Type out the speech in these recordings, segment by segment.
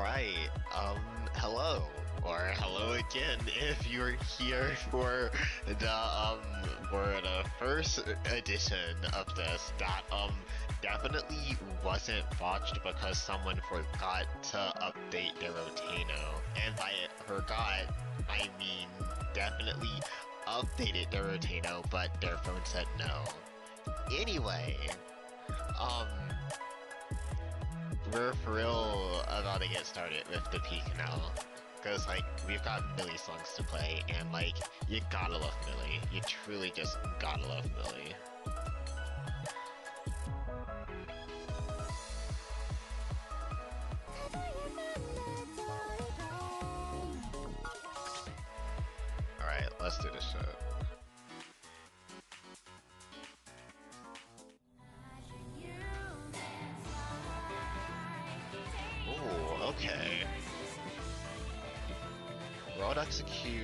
Alright, hello. Or hello again if you're here for the first edition of this that, definitely wasn't botched because someone forgot to update their Rotaeno. And by forgot, I mean definitely updated their Rotaeno, but their phone said no. Anyway, we're for real about to get started with the peak now. Cause like, we've got Mili songs to play, and like, you gotta love Mili. You truly just gotta love Mili. Alright, let's do this shit. Ooh, okay. World Execute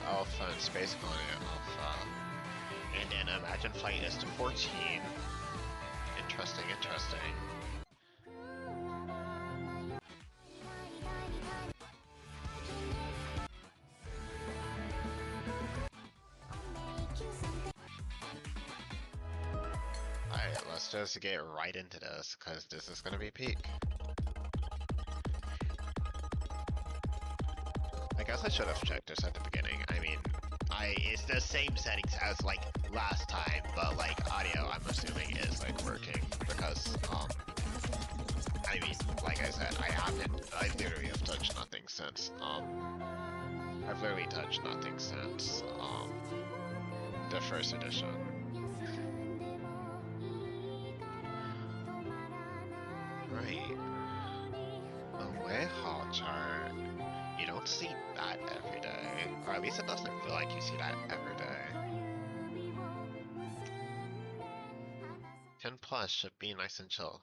Alpha and Space Colony Alpha. And then Imagine Flight is to 14. Interesting, interesting. Alright, let's just get right into this, because this is gonna be peak. I guess I should have checked this at the beginning. I mean, it's the same settings as like last time, but like audio I'm assuming is like working because I mean, like I said, I literally have touched nothing since I've literally touched nothing since the first edition. Right. A way hall chart. You don't see that every day, or at least it doesn't feel like you see that every day. 10 plus should be nice and chill.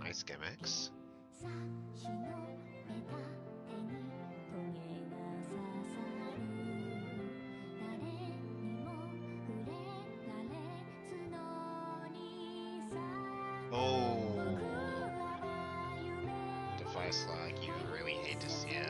Nice gimmicks. Oh, device lag, you really hate to see it.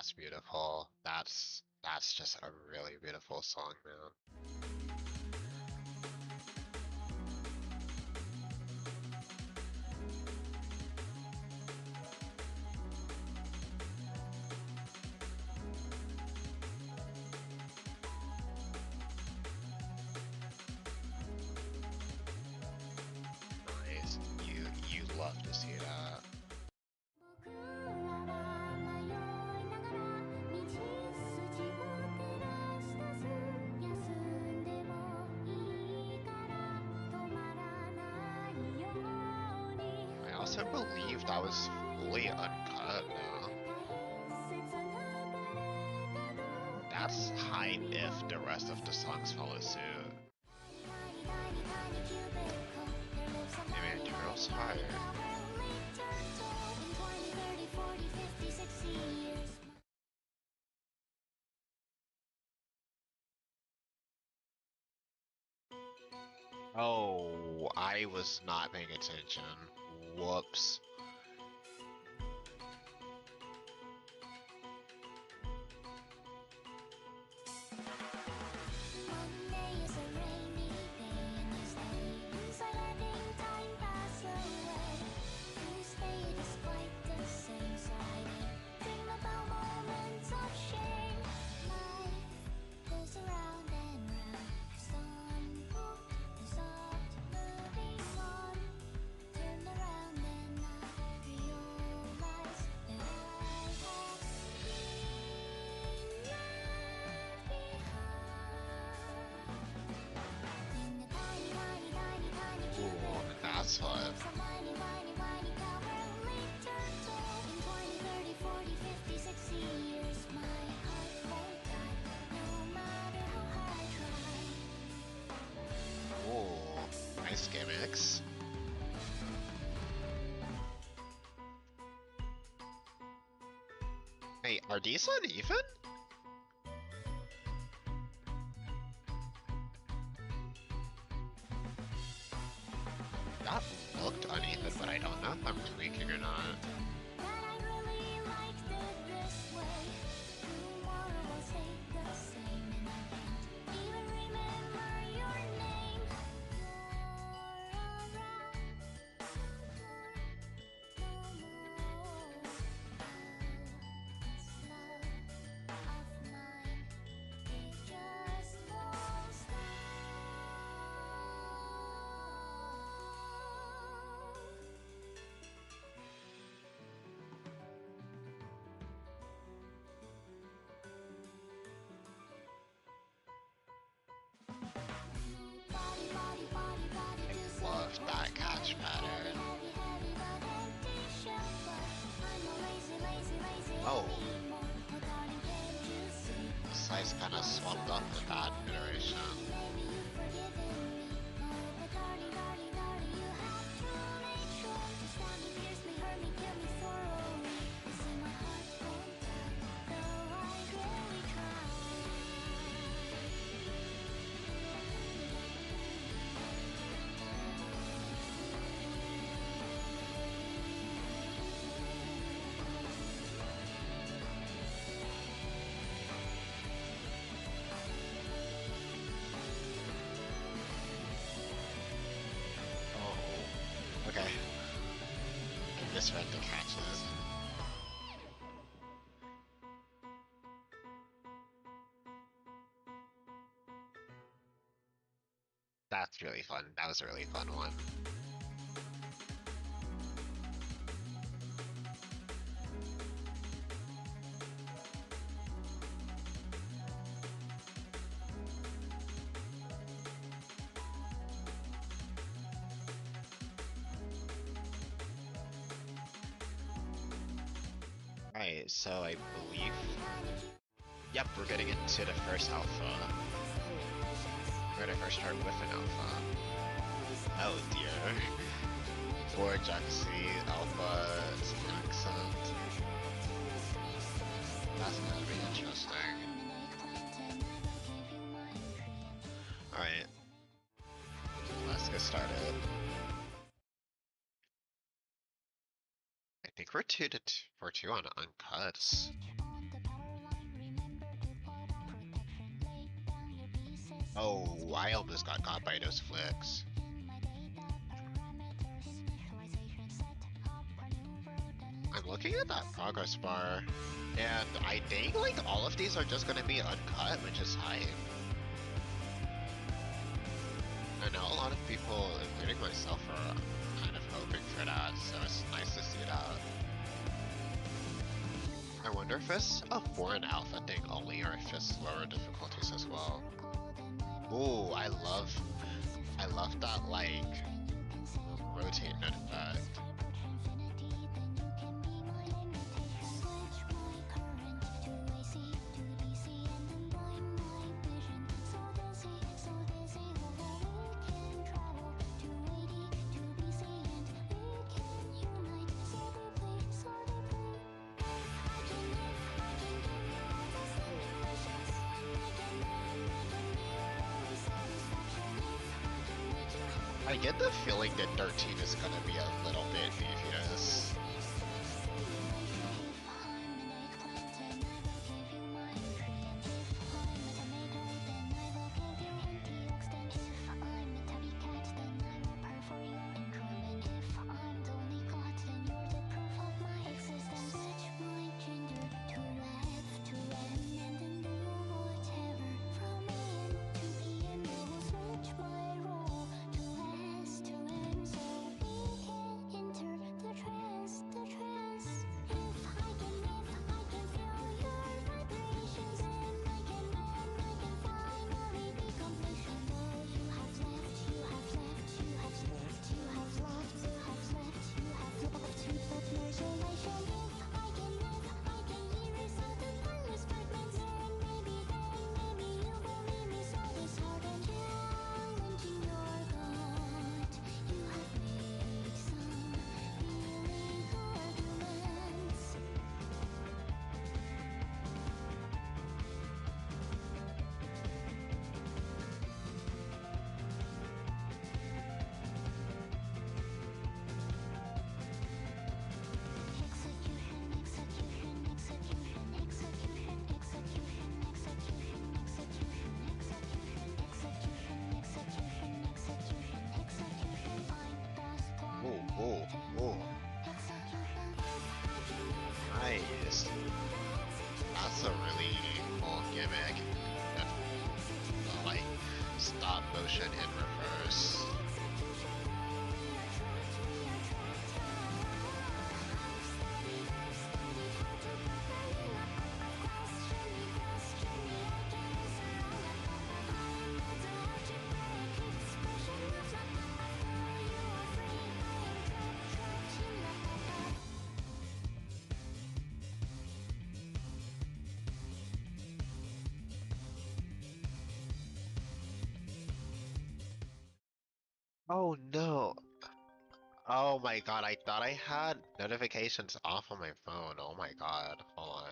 That's beautiful. That's just a really beautiful song, man. Nice. You love to see that. I also believe that was fully uncut now. That's hype if the rest of the songs follow suit. Hey man, the girl's hard. Oh, I was not paying attention. Whoops. That's fun. Ooh, nice gimmicks. Hey, are these uneven? That looked uneven, but I don't know if I'm tweaking or not. I love that catch pattern. Oh. The size kind of swapped up with that iteration. Okay. Can misread the catches. That's really fun. That was a really fun one. Right, so I believe... Yep, we're getting into the first alpha. We're gonna first start with an alpha. Oh dear. For Jaxi, alpha is an accent. That's gonna be interesting. Alright. Let's get started. I think we're 2 on uncuts. Oh, I almost got by those flicks. I'm looking at that progress bar, and I think like all of these are just gonna be uncut, which is hype. I know a lot of people, including myself, are kind of hoping for that, so it's nice to see that. I wonder if it's a foreign alpha thing only, or if it's lower difficulties as well. Ooh, I love that like rotate effect. I get the feeling that 13 is gonna be a little bit devious. Ooh, ooh, ooh. Nice. That's a really cool gimmick. That, like, stop motion in reverse. Oh no. Oh my god, I thought I had notifications off on my phone. Oh my god, hold on.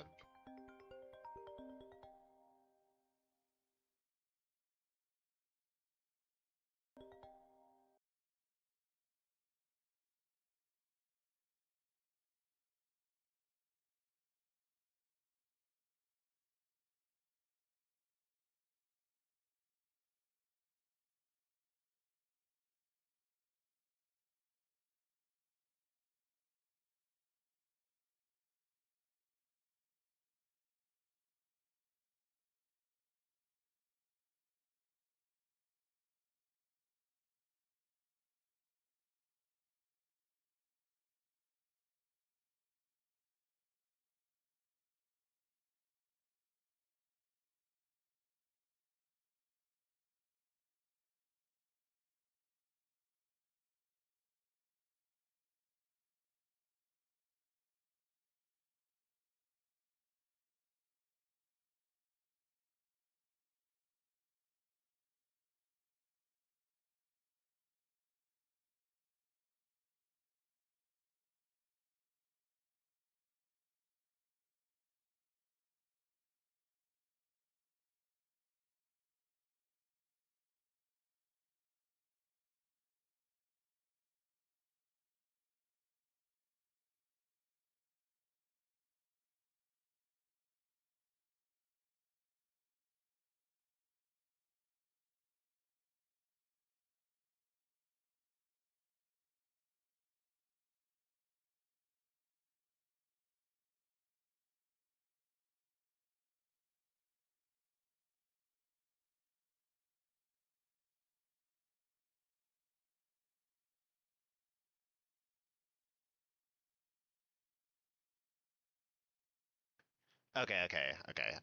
Okay.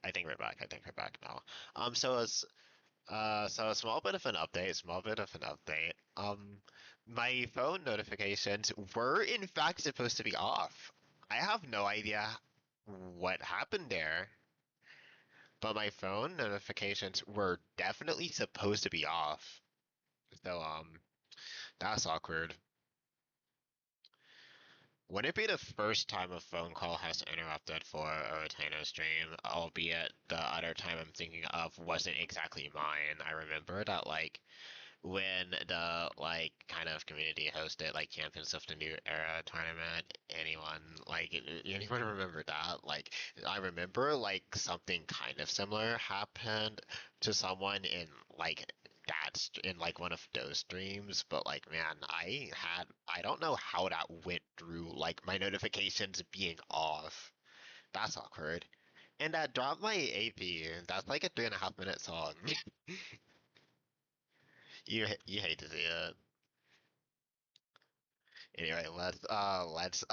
I think we're back. I think we're back now. So as so a small bit of an update. Small bit of an update. My phone notifications were in fact supposed to be off. I have no idea what happened there, but my phone notifications were definitely supposed to be off. So that's awkward. Would it be the first time a phone call has interrupted for a Rotaeno stream, albeit the other time I'm thinking of wasn't exactly mine? I remember that, like, when the, like, kind of community hosted, like, Champions of the New Era tournament, anyone remember that? Like, I remember, like, something kind of similar happened to someone in, like, in like one of those streams, but like man, I don't know how that went through like my notifications being off. That's awkward. And that dropped my AP. That's like a 3.5 minute song. You hate to see it. Anyway, let's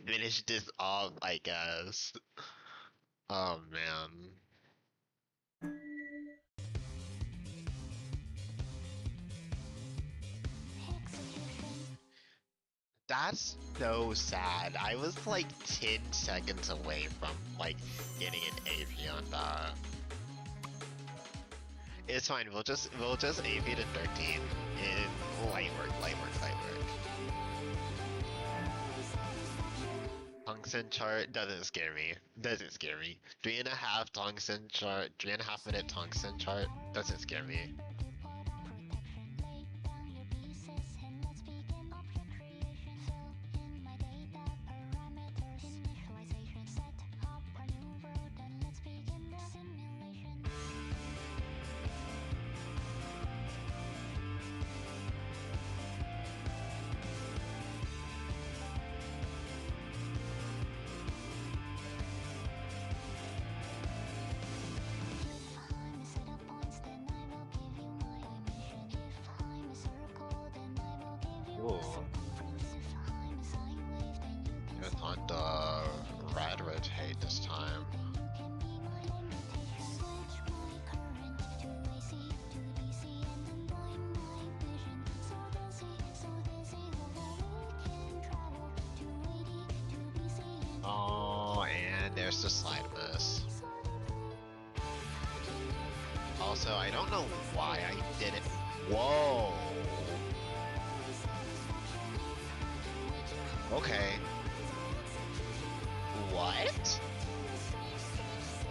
finish this off, I guess. Oh man. That's so sad. I was like 10 seconds away from like getting an AP on that. It's fine. We'll just AP to 13. Light work, light work, light work. Tungsten chart doesn't scare me. Doesn't scare me. 3.5 tungsten chart, 3.5 minute tungsten chart doesn't scare me. Ooh. It's on the red rotate this time. Oh, and there's the slide miss. Also, I don't know why I didn't. Whoa! Okay. What?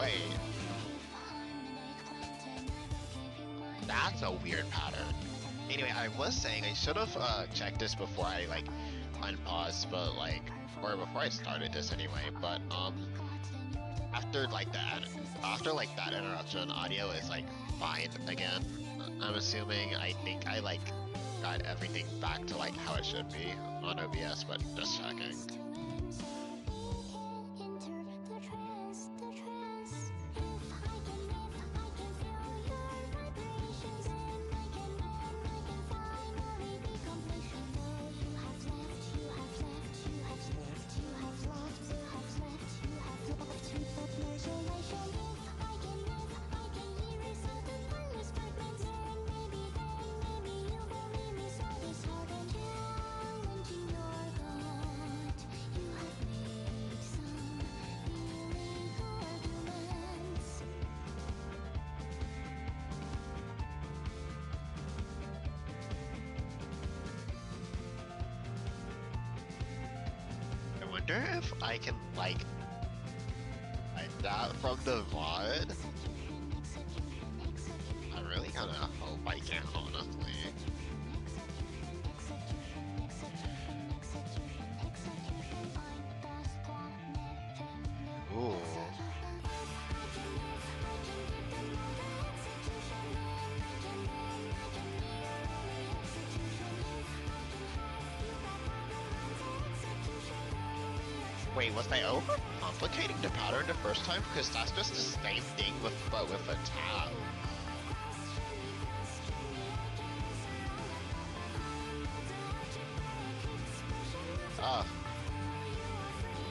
Wait. That's a weird pattern. Anyway, I was saying I should have checked this before I like unpaused, but like, or before I started this anyway. But after like that interruption, audio is like fine again. I'm assuming. I think I like got everything back to like how it should be on OBS, but just checking. I wonder if I can like that from the VOD. I really kinda hope I can, honestly. Ooh. Wait, was I overcomplicating the pattern the first time? Because that's just the same thing but with a tab. Ah.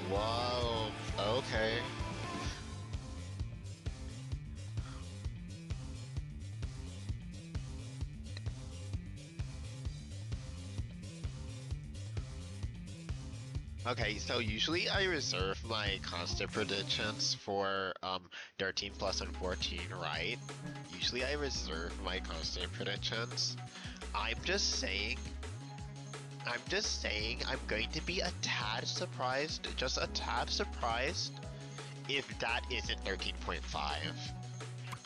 Whoa. Okay. Okay, so usually I reserve my constant predictions for 13 plus and 14, right? Usually I reserve my constant predictions. I'm just saying I'm going to be a tad surprised, just a tad surprised if that isn't 13.5.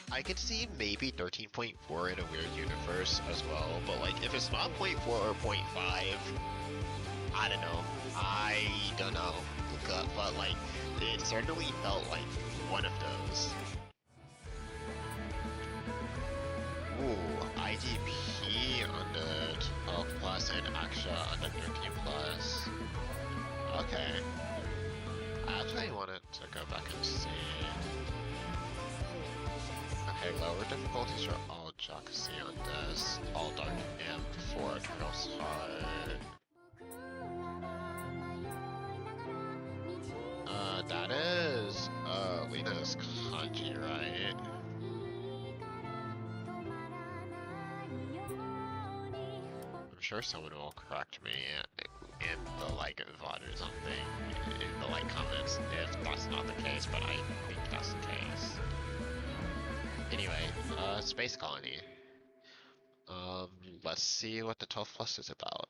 I could see maybe 13.4 in a weird universe as well, but like if it's not point 4 or point 5, I don't know. I don't know. But like it certainly felt like one of those. Ooh, IDP under 12 plus and Aksha under 13 plus. Okay. I actually wanted to go back and see. Okay, lower difficulties for all Jockeysy on this. All Dark Imp for Turtle's Heart. That is, Lena's kanji, right? I'm sure someone will correct me in the, like, VOD or something, in the, like, comments if that's not the case, but I think that's the case. Anyway, Space Colony. Let's see what the 12 plus is about.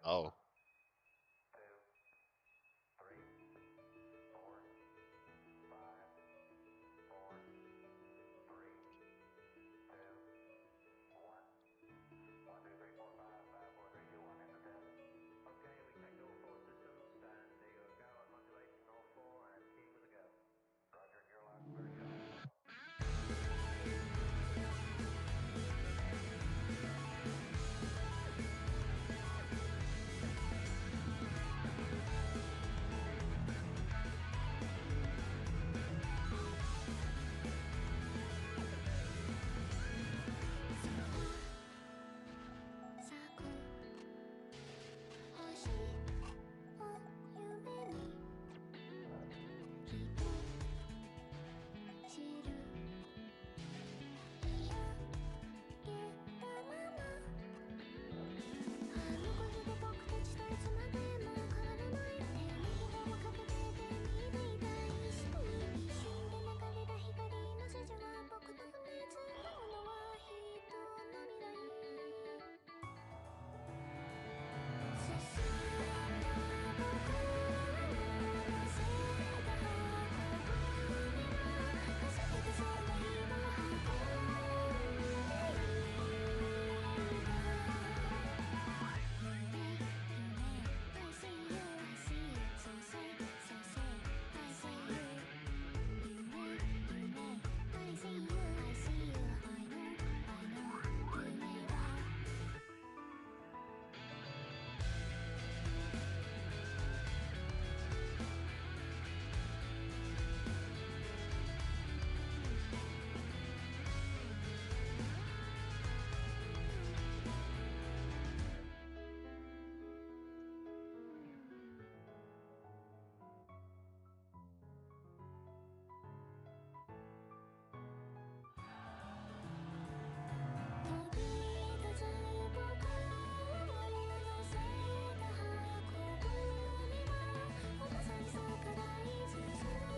Oh.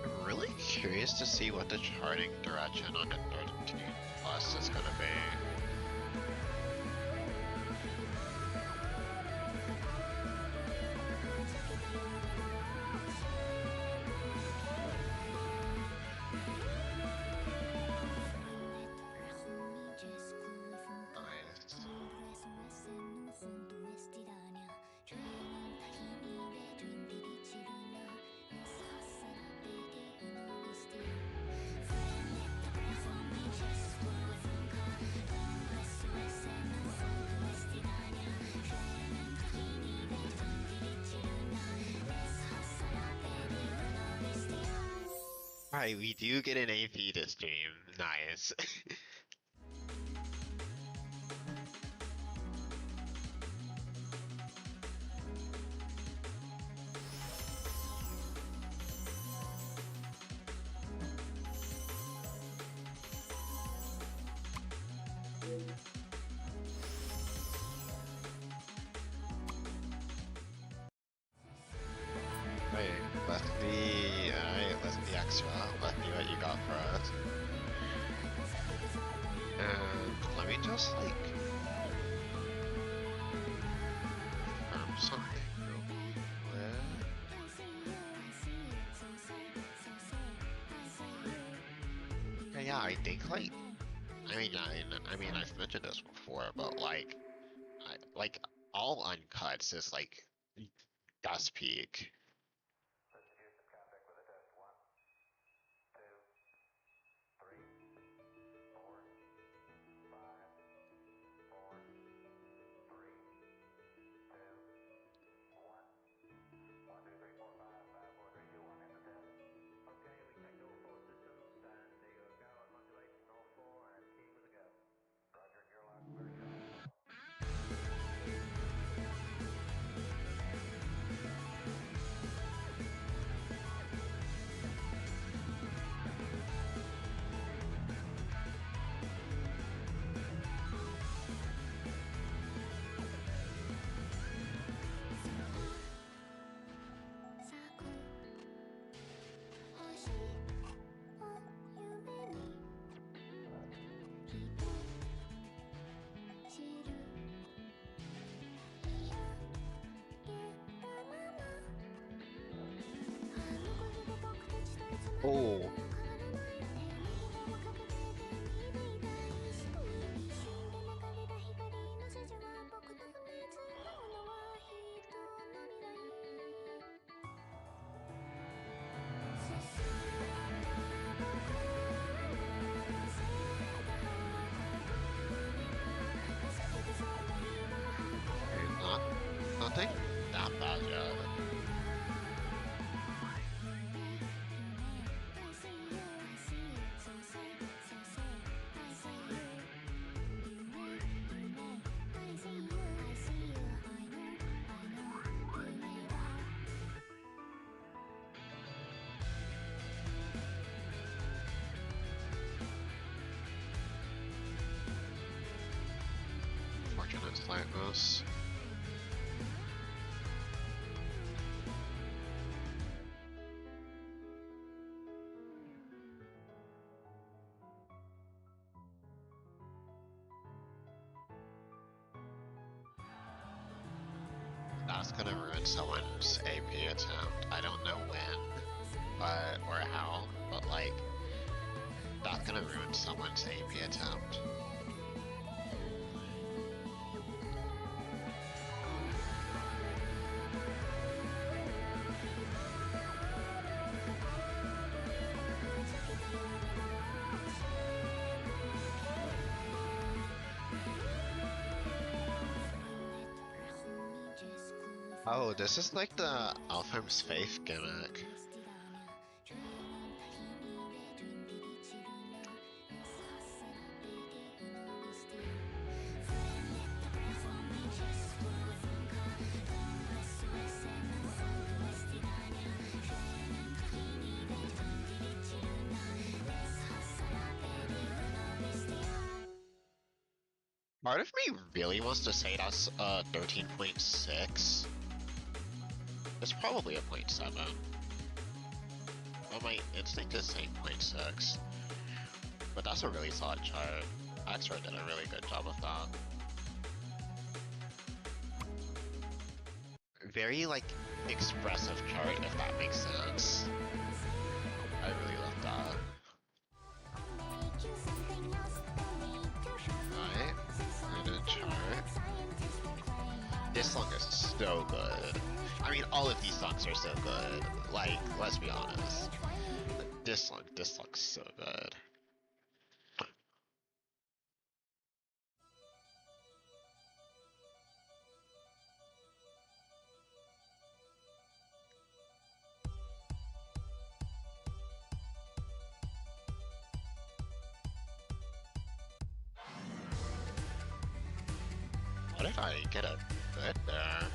I'm really curious to see what the charting direction on the 13 plus is gonna be. Alright, we do get an AP this stream. Nice. Alright, let's be extra. Let's see what you got for us. And let me just like confirm something real quick. Yeah, I think like I mean I've mentioned this before, but like all uncuts is like gas peak. Oh. Not nothing that bad yet. Fortunate like this. That's gonna ruin someone's AP attempt. I don't know when, but or how, but like that's gonna ruin someone's AP attempt. Oh, this is like the Alfheim's Faith gimmick. Part of me really wants to say that's 13.6. It's probably a 0.7. But my instinct is saying 0.6. But that's a really solid chart. Axra did a really good job of that. Very like expressive chart, if that makes sense. I really love that. Right, and a chart. This song is so good. I mean, all of these songs are so good. Like, let's be honest. This song's so good. What did I get a bit there?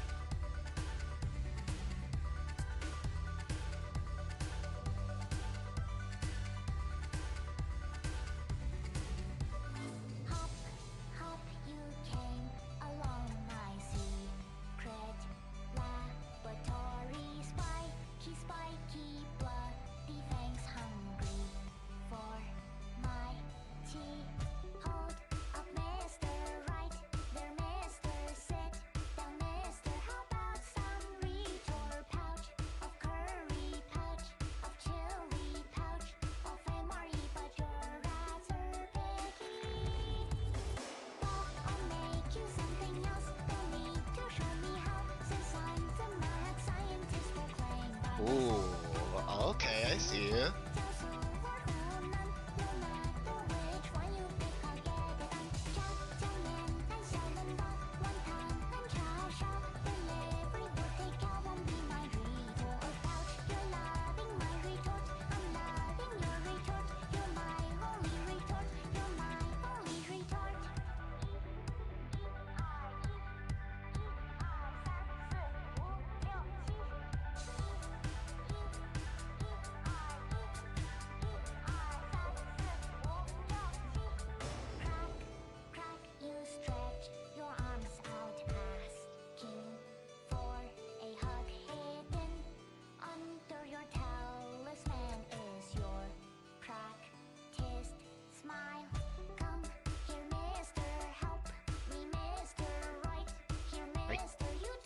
Ooh, okay, I see you.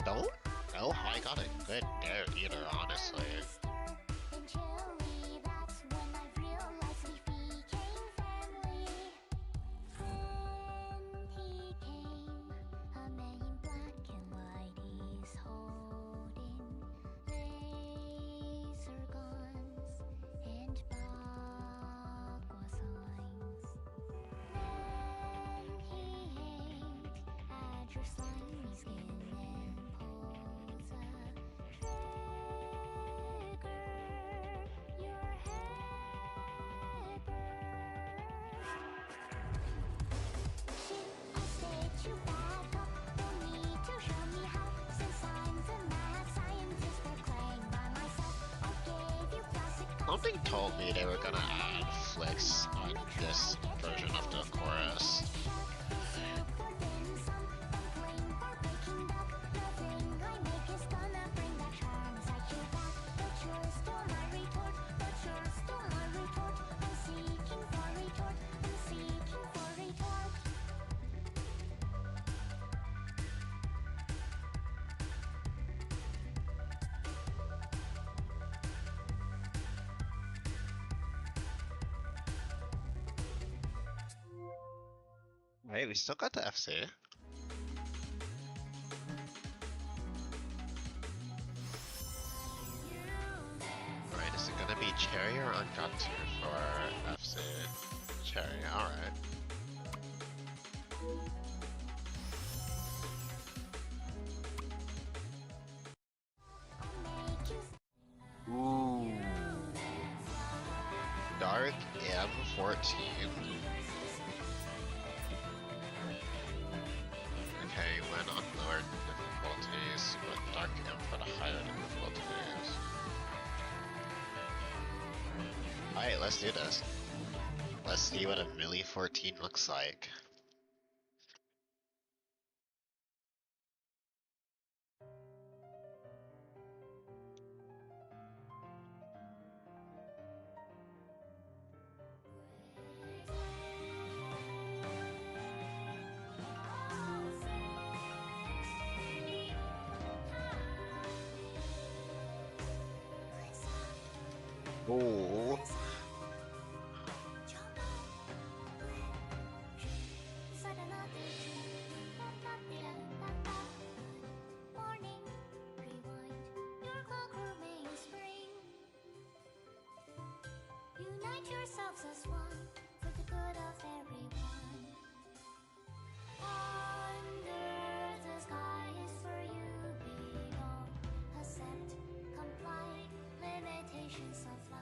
I don't know how I got a good dare either, honestly. Something told me they were gonna add flicks on this version of the chorus. Hey, we still got the FC. Alright, is it gonna be Cherry or Unkatsu for FC? Cherry, alright. Ooh. Dark M14. Okay, went on lower difficulties, but Dark M for the higher difficulties. Alright, let's do this. Let's see what a Mili 14 looks like. Ooh. Unite yourselves as one for the good of everyone. Under the skies where you belong, accept, comply, limitations of life.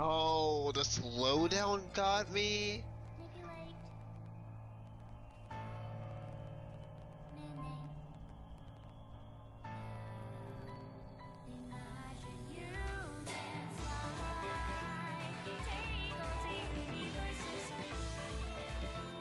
Oh, the slowdown got me. Manipulate. Manage. Imagine you can fly. Take all the universes. Imagine you can fly.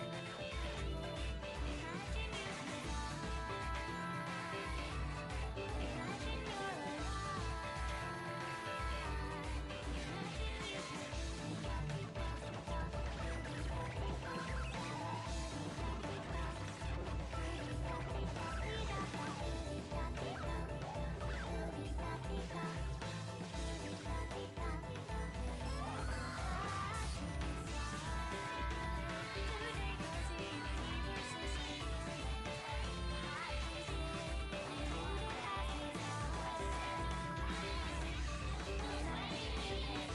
Imagine you're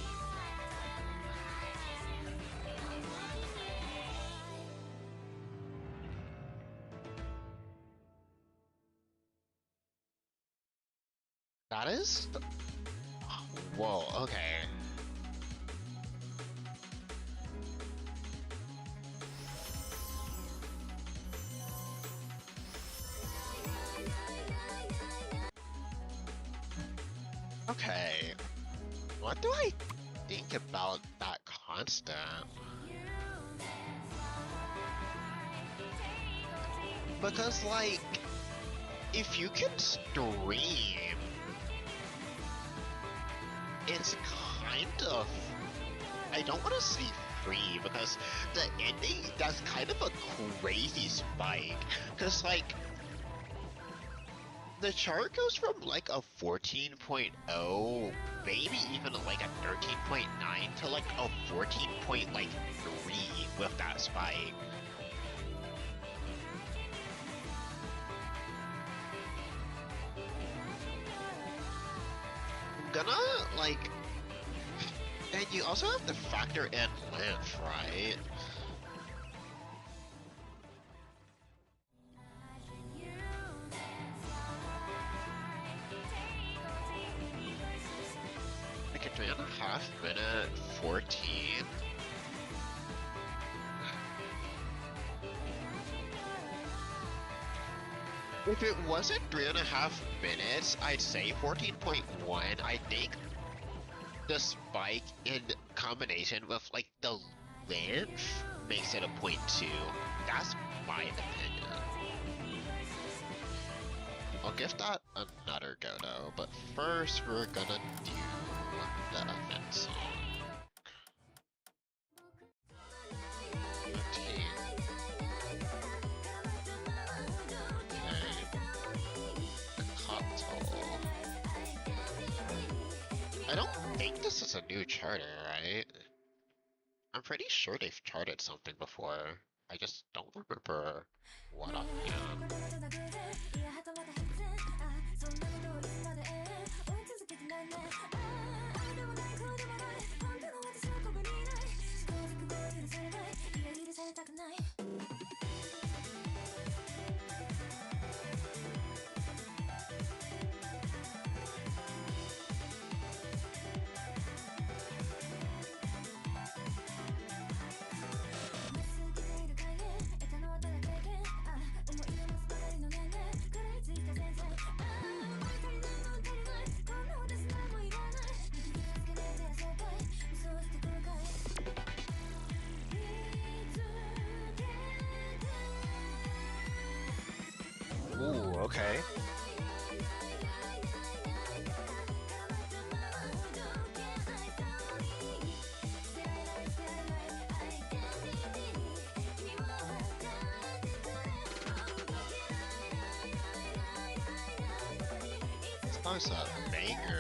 That is. Whoa. Okay. Okay. What do I think about that constant? Because, like, if you can stream, it's kind of. I don't want to say free because the ending does kind of a crazy spike. Because, like, the chart goes from like a 14.0, maybe even like a 13.9 to like a 14.3 with that spike. I'm gonna like, and you also have to factor in length, right? Like a 3.5 minute 14. If it wasn't 3.5 minutes, I'd say 14.1. I think the spike in combination with like the length makes it a point 2. That's my opinion. I'll give that another go though, but first we're gonna do the event song. 15. Console. I don't think this is a new charter, right? I'm pretty sure they've charted something before. I just don't remember what offhand. Ooh, okay. This song's a banger.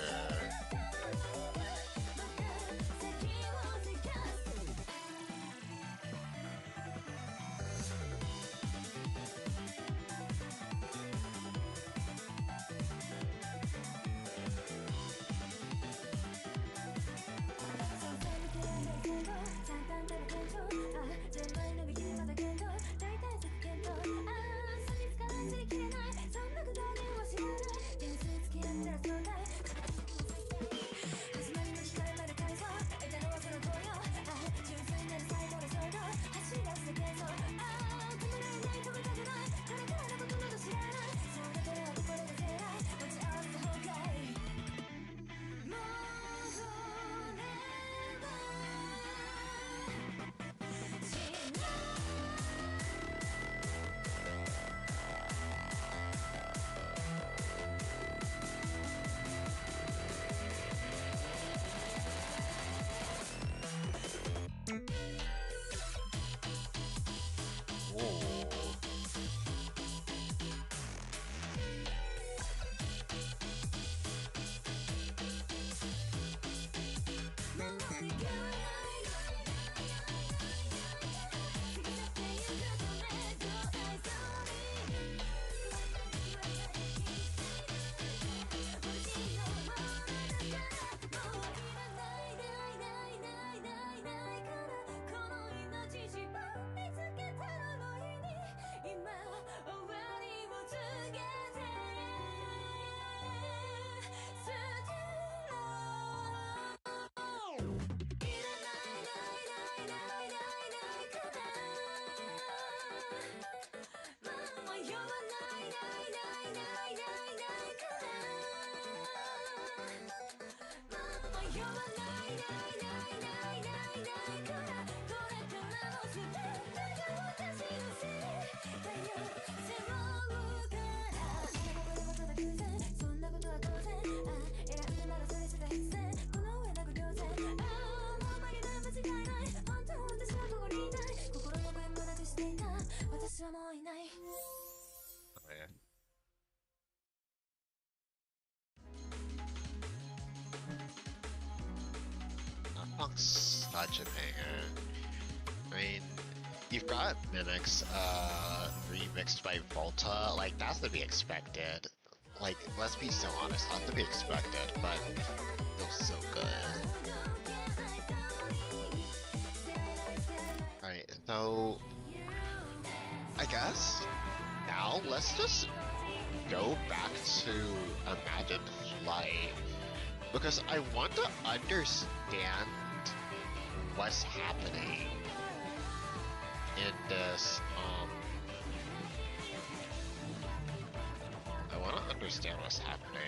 such a banger. I mean, you've got Mimics, remixed by Volta, like, that's to be expected. Like, let's be so honest, that's to be expected, but it feels so good. Alright, so I guess now let's just go back to Imagined Flight because I want to understand what's happening in this. I want to understand what's happening.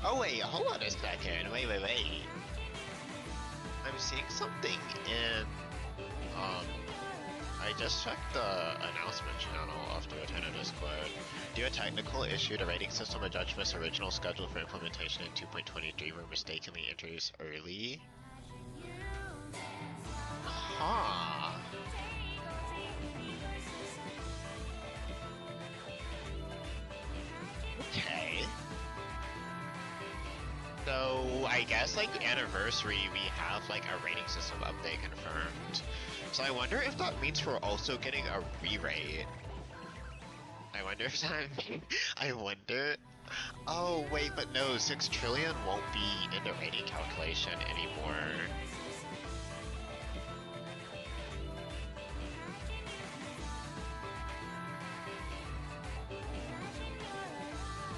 Oh wait, hold on a second. Wait. I'm seeing something in, I just checked the announcement channel of the Rotaeno Discord. Due to a technical issue, the rating system adjustment's original schedule for implementation in 2.23 were mistakenly introduced early. Huh. Okay. So, I guess, like, anniversary, we have, like, a rating system update confirmed. So I wonder if that means we're also getting a re-rate. I wonder if that means... I wonder... Oh, wait, but no, 6 trillion won't be in the rating calculation anymore.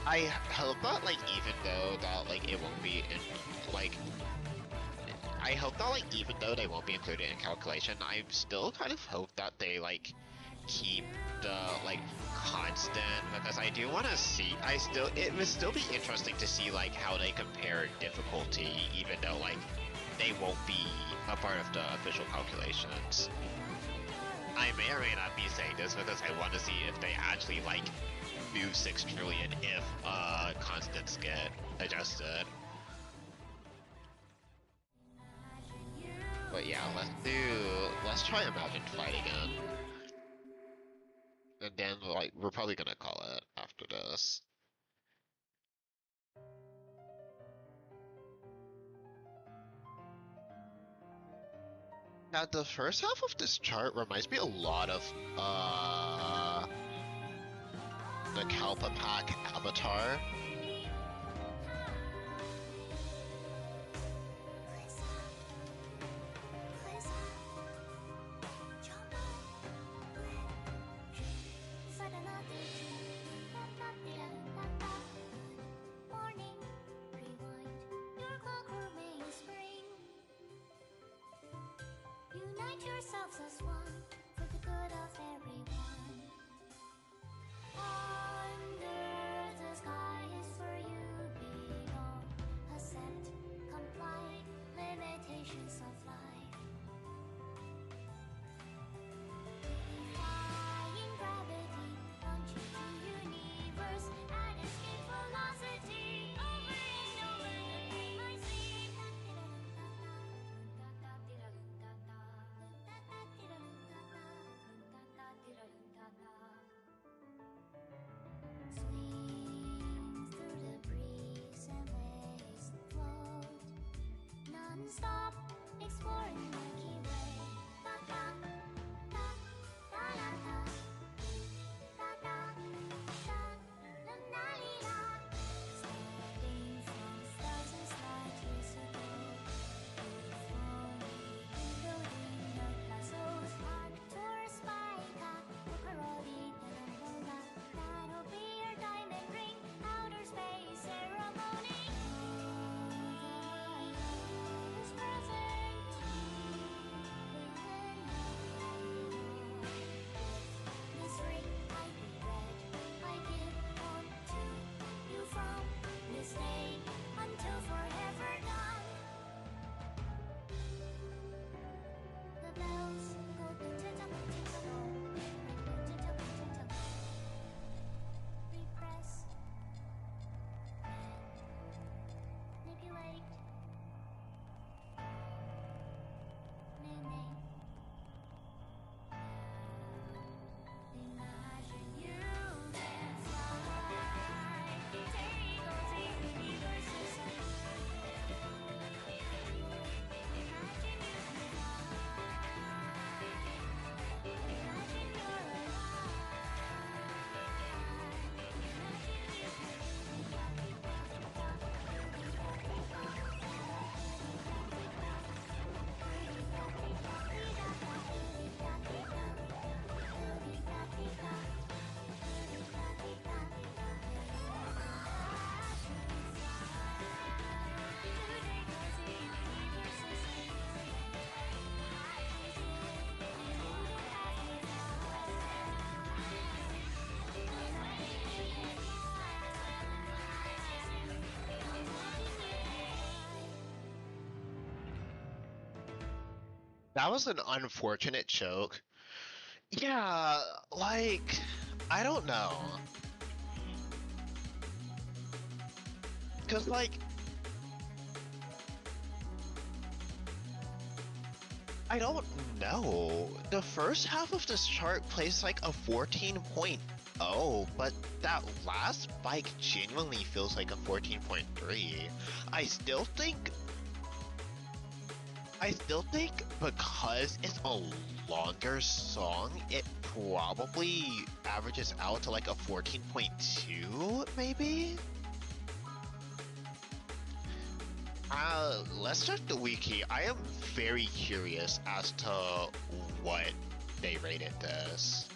I hope that, like, even though that, like, it won't be in, like... I hope that, like, even though they won't be included in calculation, I still kind of hope that they, like, keep the, like, constant, because I do want to see, it would still be interesting to see, like, how they compare difficulty, even though, like, they won't be a part of the official calculations. I may or may not be saying this because I want to see if they actually, like, move 6 trillion if, constants get adjusted. But yeah, let's try Imagined Flight again. And then, like, we're probably gonna call it after this. Now, the first half of this chart reminds me a lot of, the Kalpa Pack Avatar. Morning, rewind, your clock remains spring. Unite yourselves as one for the good of everyone. Under the sky is for you below. Accept, comply, limitations of life. Defying gravity, launching to universe and escape velocity. Over and over the dream I see. That was an unfortunate choke. Yeah, like, I don't know. Cause like, I don't know. The first half of this chart plays like a 14.0, but that last spike genuinely feels like a 14.3. I still think I still think because it's a longer song, it probably averages out to like a 14.2, maybe? Let's check the wiki. I am very curious as to what they rated this.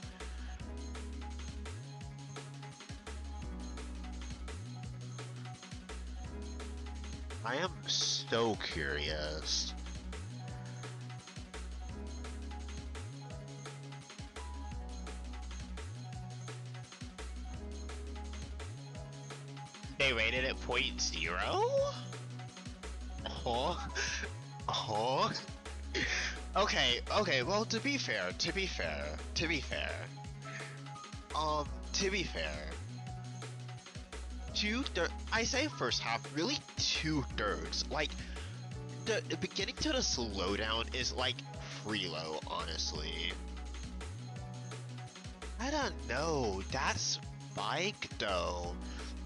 I am so curious. They rated it point zero? Huh? Huh? Okay, well, to be fair, I say first half, really two-thirds. Like, the beginning to the slowdown is like preload, honestly. I don't know, that spike though.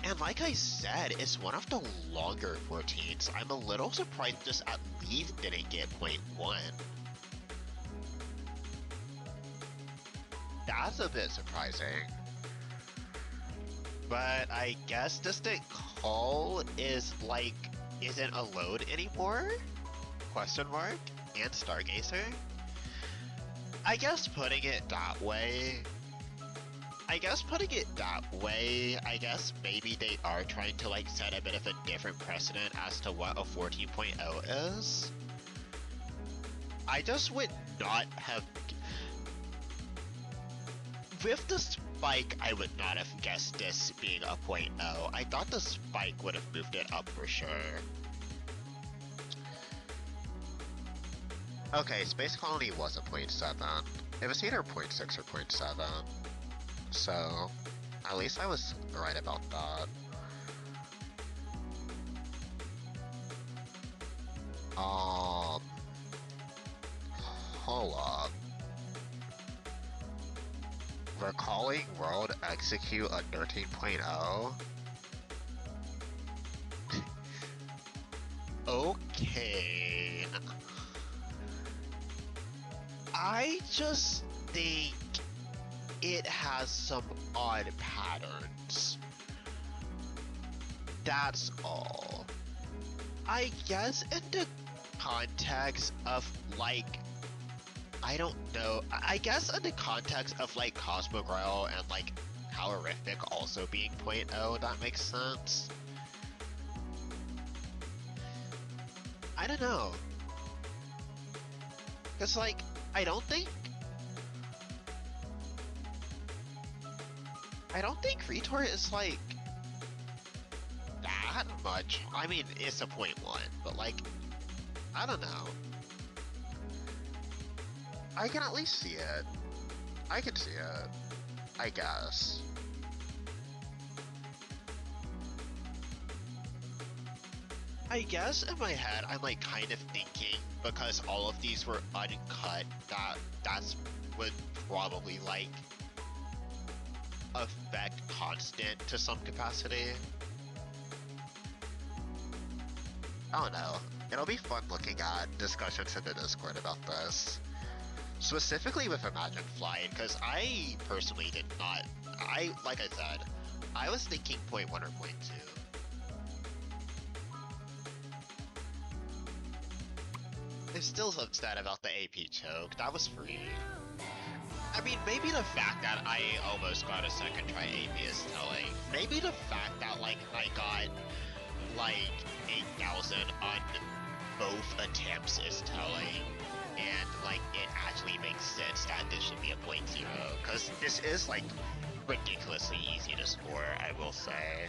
And like I said, it's one of the longer 14s. I'm a little surprised this at least didn't get point 0.1. That's a bit surprising. But I guess Distant Call is like, isn't a load anymore? Question mark? And Stargazer? I guess putting it that way, I guess maybe they are trying to like set a bit of a different precedent as to what a 14.0 is. I just would not have... With the spike, I would not have guessed this being a 0.0. I thought the spike would have moved it up for sure. Okay, Space Colony was a 0.7. It was either 0.6 or 0.7. So, at least I was right about that. Um, hold up. Recalling World Execute a 13.0? Okay. I just think it has some odd patterns. That's all. I guess in the context of like, I don't know, I guess in the context of like Cosmograil and like Calorific also being 0.0, that makes sense. I don't know. Cause like, I don't think Retort is like that much. I mean, it's a 0.1, but like, I don't know. I can at least see it. I can see it. I guess. I guess in my head, I'm like kind of thinking because all of these were uncut, that's would probably like affect constant to some capacity. I don't know. It'll be fun looking at discussions in the Discord about this. Specifically with Imagine Flying, because I personally did not... like I said, I was thinking 0.1 or 0.2. I'm still upset about the AP choke. That was free. I mean, maybe the fact that I almost got a second try AP is telling. Maybe the fact that, like, I got, like, 8,000 on both attempts is telling. And, like, it actually makes sense that this should be a 0.0. Because this is, like, ridiculously easy to score, I will say.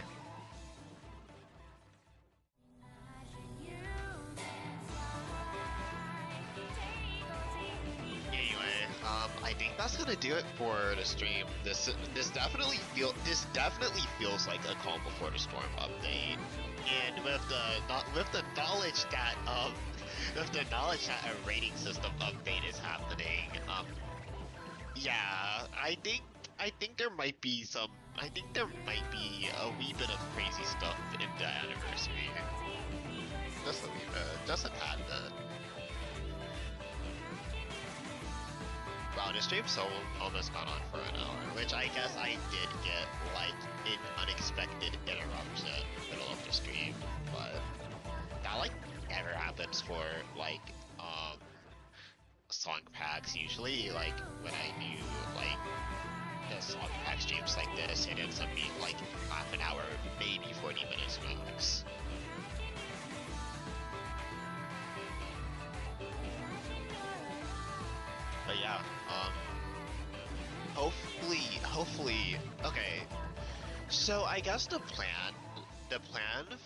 Imagine you can fly, take I think that's gonna do it for the stream. This definitely feels like a Calm Before the Storm update, and with the knowledge that a rating system update is happening, yeah, I think there might be a wee bit of crazy stuff in the anniversary. Just a wee bit, just a tad bit. Wow, the stream's almost gone on for an hour, which I guess I did get like an unexpected interruption in the middle of the stream, but that like never happens for like song packs. Usually, like when I do like the song pack streams like this, it ends up being like half an hour, maybe 40 minutes max. But yeah, hopefully, okay. So I guess the plan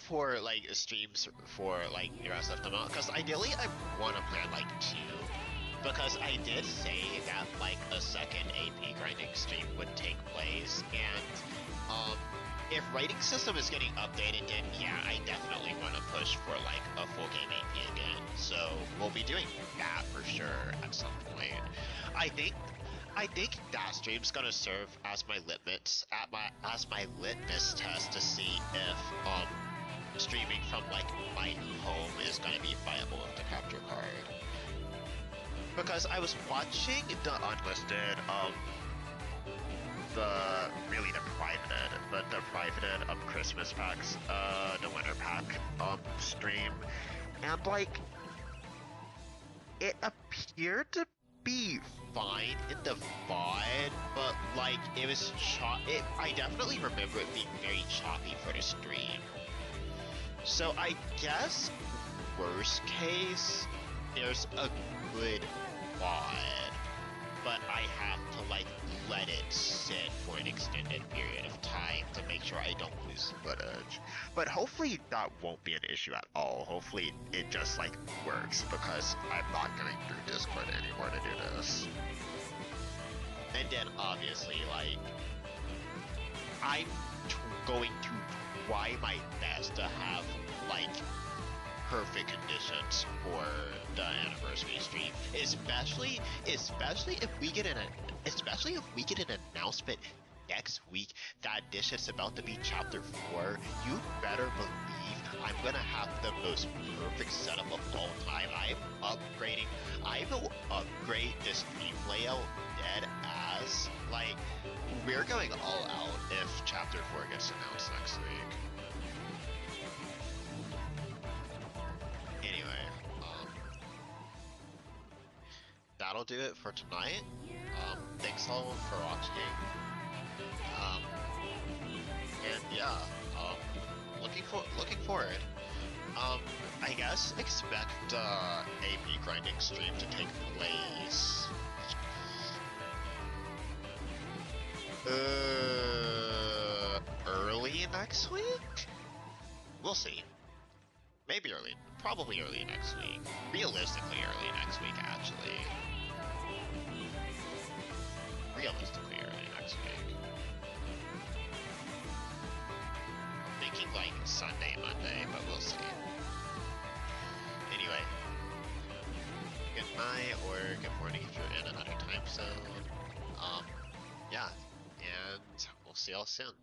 for like streams for like the rest of the month, because ideally I want to plan like 2, because I did say that like a second AP grinding stream would take place, and if rating system is getting updated, then yeah, I definitely want to push for like a full game AP again. So we'll be doing that for sure at some point. I think that stream's gonna serve as my litmus test to see if streaming from like my home is gonna be viable with the capture card. Because I was watching the unlisted the privated Christmas packs, the winter pack stream, and like it appeared to be fine in the VOD, but like it was I definitely remember it being very choppy for the stream. So I guess worst case, there's a good VOD, but I have to like let it sit for an extended period of time to make sure I don't lose footage. But hopefully that won't be an issue at all. Hopefully it just like works, because I'm not going through Discord anymore to do this. And then obviously like I'm going to try my best to have like perfect conditions for the anniversary stream, especially if we get an announcement next week that this is about to be chapter 4. You better believe I'm gonna have the most perfect setup of all time. I will upgrade this stream layout dead ass. Like, we're going all out if chapter 4 gets announced next week. Anyway, that'll do it for tonight. Thanks all for watching. And yeah, looking forward. I guess expect AP grinding stream to take place. Early next week? We'll see. Maybe probably early next week. Realistically early next week, actually. Realistically early next week. I'm thinking like Sunday, Monday, but we'll see. Anyway. Good night or good morning if you're in another time zone. Yeah. And we'll see y'all soon.